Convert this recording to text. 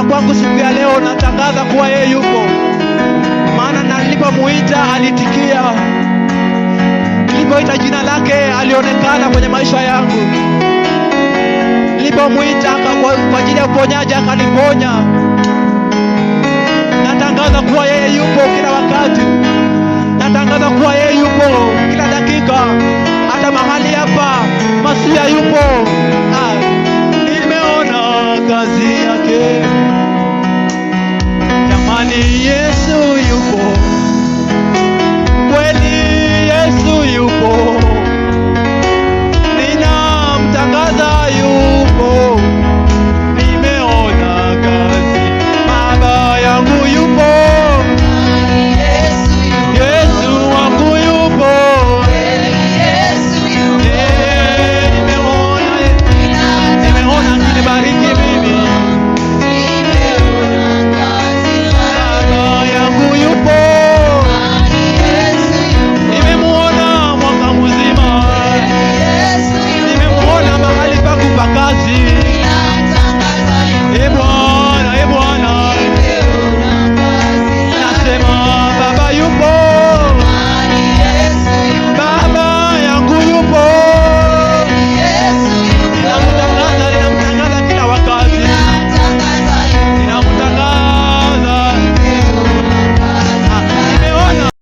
kwangu siku ya leo, natangaza kuwa yeye yupo. Maana nilipomuita alitikia, nilipoita jina lake alionekana kwenye maisha yangu. Nilipomuita kwa ajili ya uponyaji akaniponya. Natangaza kuwa yeye yupo kila wakati. Natangaza kuwa yeye yupo kila dakika. Hata mahali hapa Masia yupo. Nimeona kazi yake.